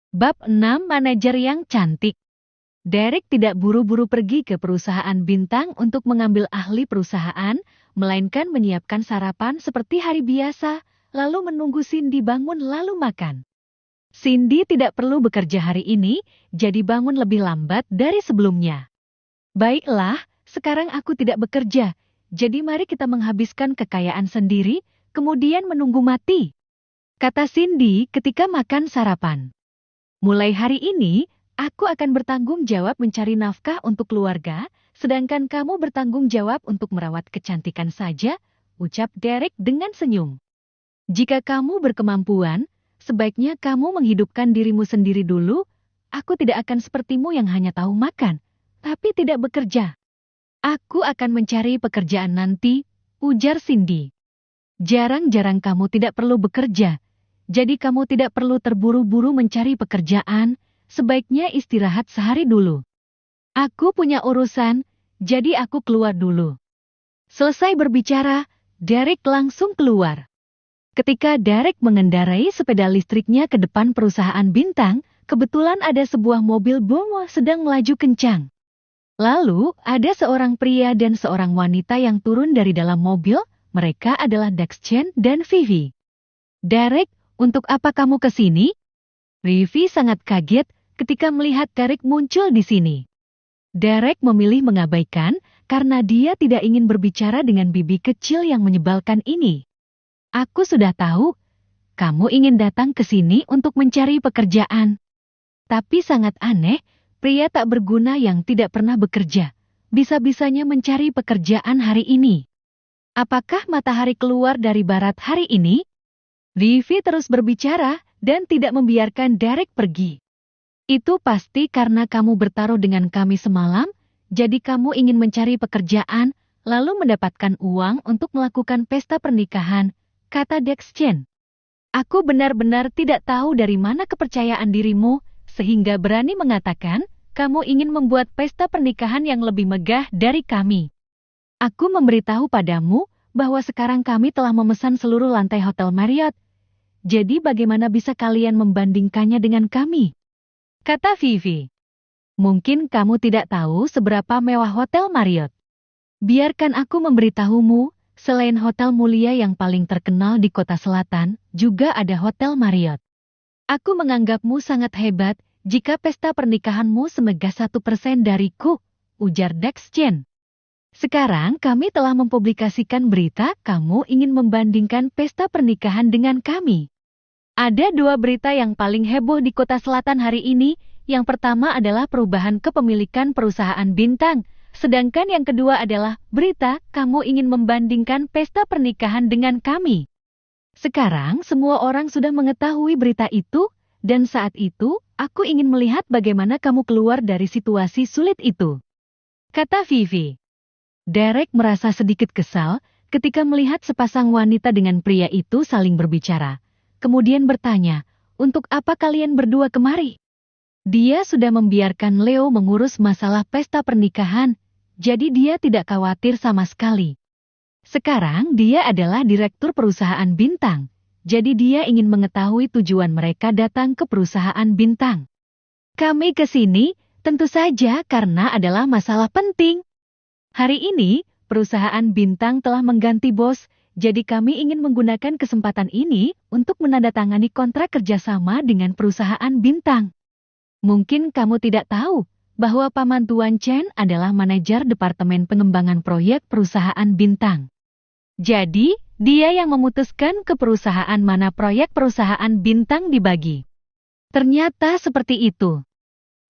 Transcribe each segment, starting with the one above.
Bab 6 Manajer yang Cantik. Derek tidak buru-buru pergi ke perusahaan bintang untuk mengambil ahli perusahaan, melainkan menyiapkan sarapan seperti hari biasa, lalu menunggu Cindy bangun lalu makan. Cindy tidak perlu bekerja hari ini, jadi bangun lebih lambat dari sebelumnya. Baiklah, sekarang aku tidak bekerja, jadi mari kita menghabiskan kekayaan sendiri, kemudian menunggu mati, kata Cindy ketika makan sarapan. Mulai hari ini, aku akan bertanggung jawab mencari nafkah untuk keluarga, sedangkan kamu bertanggung jawab untuk merawat kecantikan saja, ucap Derek dengan senyum. Jika kamu berkemampuan, sebaiknya kamu menghidupkan dirimu sendiri dulu. Aku tidak akan sepertimu yang hanya tahu makan, tapi tidak bekerja. Aku akan mencari pekerjaan nanti, ujar Cindy. Jarang-jarang kamu tidak perlu bekerja, jadi kamu tidak perlu terburu-buru mencari pekerjaan, sebaiknya istirahat sehari dulu. Aku punya urusan, jadi aku keluar dulu. Selesai berbicara, Derek langsung keluar. Ketika Derek mengendarai sepeda listriknya ke depan perusahaan bintang, kebetulan ada sebuah mobil bomo sedang melaju kencang. Lalu, ada seorang pria dan seorang wanita yang turun dari dalam mobil. Mereka adalah Daxchen dan Vivi. Derek, untuk apa kamu ke sini? Vivi sangat kaget ketika melihat Derek muncul di sini. Derek memilih mengabaikan karena dia tidak ingin berbicara dengan bibi kecil yang menyebalkan ini. Aku sudah tahu, kamu ingin datang ke sini untuk mencari pekerjaan. Tapi sangat aneh, pria tak berguna yang tidak pernah bekerja, bisa-bisanya mencari pekerjaan hari ini. Apakah matahari keluar dari barat hari ini? Vivi terus berbicara dan tidak membiarkan Derek pergi. Itu pasti karena kamu bertaruh dengan kami semalam, jadi kamu ingin mencari pekerjaan, lalu mendapatkan uang untuk melakukan pesta pernikahan, kata Daxchen. Aku benar-benar tidak tahu dari mana kepercayaan dirimu, sehingga berani mengatakan, kamu ingin membuat pesta pernikahan yang lebih megah dari kami. Aku memberitahu padamu bahwa sekarang kami telah memesan seluruh lantai Hotel Marriott. Jadi bagaimana bisa kalian membandingkannya dengan kami? Kata Vivi. Mungkin kamu tidak tahu seberapa mewah Hotel Marriott. Biarkan aku memberitahumu, selain hotel mulia yang paling terkenal di kota selatan, juga ada Hotel Marriott. Aku menganggapmu sangat hebat jika pesta pernikahanmu semegah 1% dariku, ujar Daxchen. Sekarang kami telah mempublikasikan berita kamu ingin membandingkan pesta pernikahan dengan kami. Ada dua berita yang paling heboh di kota selatan hari ini. Yang pertama adalah perubahan kepemilikan perusahaan bintang, sedangkan yang kedua adalah berita kamu ingin membandingkan pesta pernikahan dengan kami. Sekarang semua orang sudah mengetahui berita itu, dan saat itu aku ingin melihat bagaimana kamu keluar dari situasi sulit itu, kata Vivi. Derek merasa sedikit kesal ketika melihat sepasang wanita dengan pria itu saling berbicara. Kemudian bertanya, untuk apa kalian berdua kemari? Dia sudah membiarkan Leo mengurus masalah pesta pernikahan, jadi dia tidak khawatir sama sekali. Sekarang dia adalah direktur perusahaan bintang, jadi dia ingin mengetahui tujuan mereka datang ke perusahaan bintang. Kami ke sini, tentu saja karena adalah masalah penting. Hari ini, perusahaan bintang telah mengganti bos, jadi kami ingin menggunakan kesempatan ini untuk menandatangani kontrak kerjasama dengan perusahaan bintang. Mungkin kamu tidak tahu bahwa Paman Tuan Chen adalah manajer Departemen Pengembangan Proyek Perusahaan Bintang. Jadi, dia yang memutuskan ke perusahaan mana proyek perusahaan bintang dibagi. Ternyata seperti itu.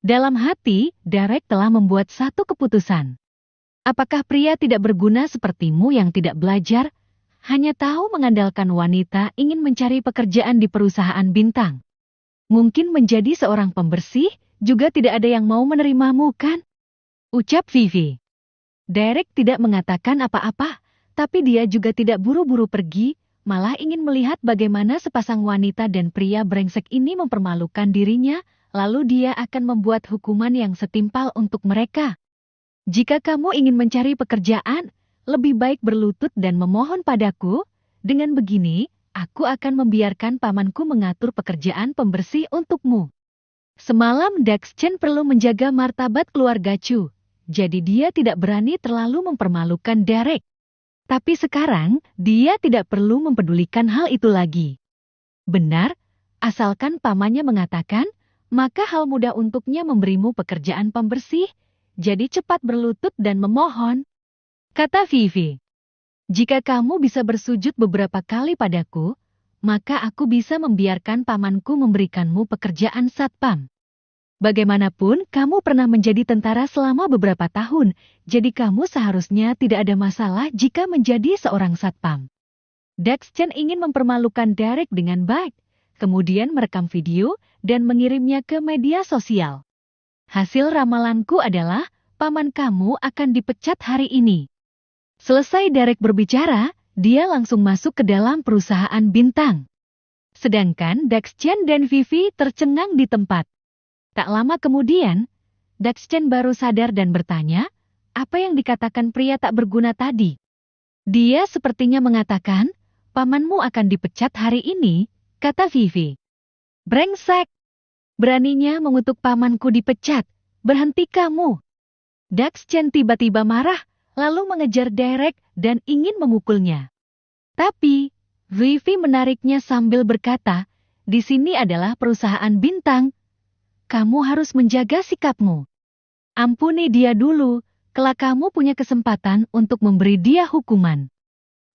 Dalam hati, Derek telah membuat satu keputusan. Apakah pria tidak berguna sepertimu yang tidak belajar, hanya tahu mengandalkan wanita ingin mencari pekerjaan di perusahaan bintang? Mungkin menjadi seorang pembersih, juga tidak ada yang mau menerimamu kan? Ucap Vivi. Derek tidak mengatakan apa-apa, tapi dia juga tidak buru-buru pergi, malah ingin melihat bagaimana sepasang wanita dan pria brengsek ini mempermalukan dirinya, lalu dia akan membuat hukuman yang setimpal untuk mereka. Jika kamu ingin mencari pekerjaan, lebih baik berlutut dan memohon padaku. Dengan begini, aku akan membiarkan pamanku mengatur pekerjaan pembersih untukmu. Semalam Dax Chen perlu menjaga martabat keluarga Chu, jadi dia tidak berani terlalu mempermalukan Derek. Tapi sekarang, dia tidak perlu mempedulikan hal itu lagi. Benar, asalkan pamannya mengatakan, maka hal mudah untuknya memberimu pekerjaan pembersih, jadi cepat berlutut dan memohon. Kata Vivi, jika kamu bisa bersujud beberapa kali padaku, maka aku bisa membiarkan pamanku memberikanmu pekerjaan satpam. Bagaimanapun, kamu pernah menjadi tentara selama beberapa tahun, jadi kamu seharusnya tidak ada masalah jika menjadi seorang satpam. Dax Chen ingin mempermalukan Derek dengan baik, kemudian merekam video dan mengirimnya ke media sosial. Hasil ramalanku adalah, paman kamu akan dipecat hari ini. Selesai Derek berbicara, dia langsung masuk ke dalam perusahaan bintang. Sedangkan Dax Chen dan Vivi tercengang di tempat. Tak lama kemudian, Dax Chen baru sadar dan bertanya, apa yang dikatakan pria tak berguna tadi? Dia sepertinya mengatakan, pamanmu akan dipecat hari ini, kata Vivi. Brengsek! Beraninya mengutuk pamanku dipecat, berhenti kamu. Dax Chen tiba-tiba marah, lalu mengejar Derek dan ingin memukulnya. Tapi, Vivi menariknya sambil berkata, di sini adalah perusahaan bintang. Kamu harus menjaga sikapmu. Ampuni dia dulu, kelak kamu punya kesempatan untuk memberi dia hukuman.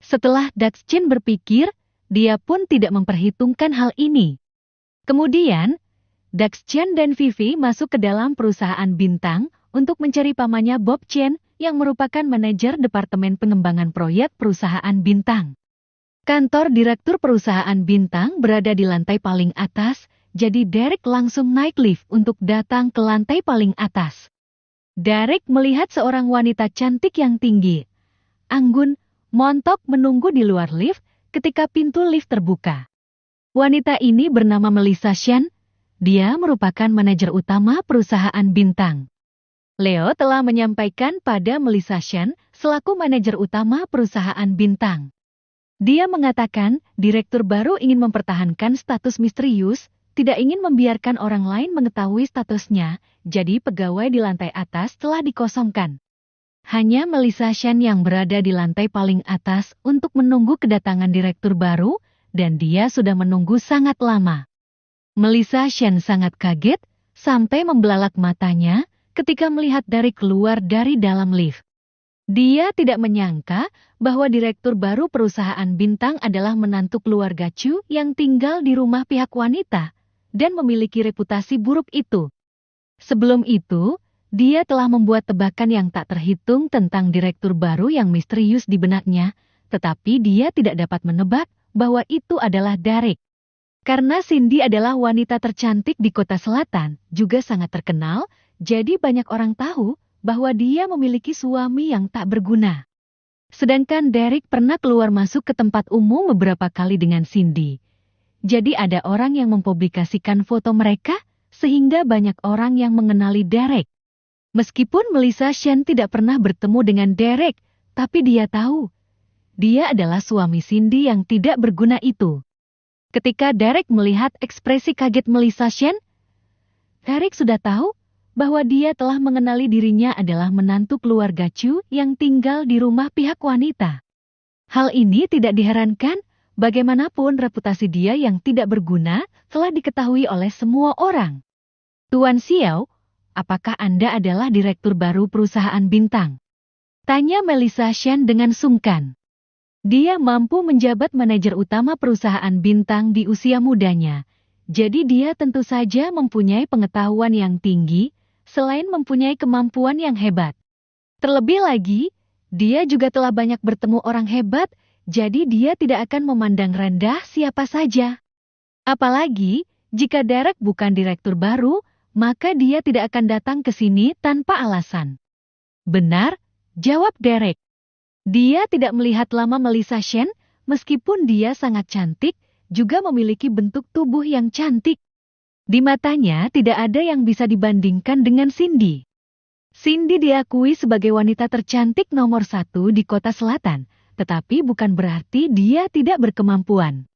Setelah Dax Chen berpikir, dia pun tidak memperhitungkan hal ini. Kemudian, Dax Chen dan Vivi masuk ke dalam perusahaan bintang untuk mencari pamannya Bob Chen yang merupakan manajer departemen pengembangan proyek perusahaan bintang. Kantor direktur perusahaan bintang berada di lantai paling atas, jadi Derek langsung naik lift untuk datang ke lantai paling atas. Derek melihat seorang wanita cantik yang tinggi, anggun, montok menunggu di luar lift ketika pintu lift terbuka. Wanita ini bernama Melissa Shen, dia merupakan manajer utama perusahaan bintang. Leo telah menyampaikan pada Melissa Shen selaku manajer utama perusahaan bintang. Dia mengatakan direktur baru ingin mempertahankan status misterius, tidak ingin membiarkan orang lain mengetahui statusnya, jadi pegawai di lantai atas telah dikosongkan. Hanya Melissa Shen yang berada di lantai paling atas untuk menunggu kedatangan direktur baru, dan dia sudah menunggu sangat lama. Melissa Shen sangat kaget, sampai membelalak matanya ketika melihat Derek keluar dari dalam lift. Dia tidak menyangka bahwa direktur baru perusahaan bintang adalah menantu keluarga Chu yang tinggal di rumah pihak wanita dan memiliki reputasi buruk itu. Sebelum itu, dia telah membuat tebakan yang tak terhitung tentang direktur baru yang misterius di benaknya, tetapi dia tidak dapat menebak bahwa itu adalah Derek. Karena Cindy adalah wanita tercantik di kota selatan, juga sangat terkenal, jadi banyak orang tahu bahwa dia memiliki suami yang tak berguna. Sedangkan Derek pernah keluar masuk ke tempat umum beberapa kali dengan Cindy. Jadi ada orang yang mempublikasikan foto mereka, sehingga banyak orang yang mengenali Derek. Meskipun Melissa Shen tidak pernah bertemu dengan Derek, tapi dia tahu, dia adalah suami Cindy yang tidak berguna itu. Ketika Derek melihat ekspresi kaget Melissa Shen, Derek sudah tahu bahwa dia telah mengenali dirinya adalah menantu keluarga Chu yang tinggal di rumah pihak wanita. Hal ini tidak diherankan, bagaimanapun reputasi dia yang tidak berguna telah diketahui oleh semua orang. Tuan Xiao, apakah Anda adalah direktur baru perusahaan bintang? Tanya Melissa Shen dengan sungkan. Dia mampu menjabat manajer utama perusahaan bintang di usia mudanya, jadi dia tentu saja mempunyai pengetahuan yang tinggi, selain mempunyai kemampuan yang hebat. Terlebih lagi, dia juga telah banyak bertemu orang hebat, jadi dia tidak akan memandang rendah siapa saja. Apalagi, jika Derek bukan direktur baru, maka dia tidak akan datang ke sini tanpa alasan. Benar, jawab Derek. Dia tidak melihat lama Melissa Shen, meskipun dia sangat cantik, juga memiliki bentuk tubuh yang cantik. Di matanya tidak ada yang bisa dibandingkan dengan Cindy. Cindy diakui sebagai wanita tercantik nomor 1 di kota selatan, tetapi bukan berarti dia tidak berkemampuan.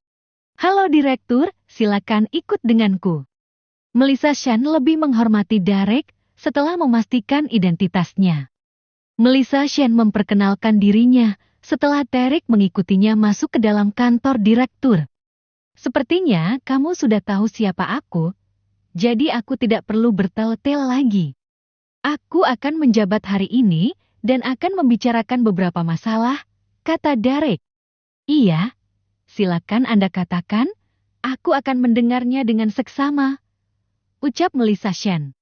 Halo direktur, silakan ikut denganku. Melissa Shan lebih menghormati Derek setelah memastikan identitasnya. Melissa Shan memperkenalkan dirinya setelah Derek mengikutinya masuk ke dalam kantor direktur. Sepertinya kamu sudah tahu siapa aku, jadi aku tidak perlu bertele-tele lagi. Aku akan menjabat hari ini dan akan membicarakan beberapa masalah, kata Derek. Iya, silakan Anda katakan, aku akan mendengarnya dengan seksama, ucap Melissa Shan.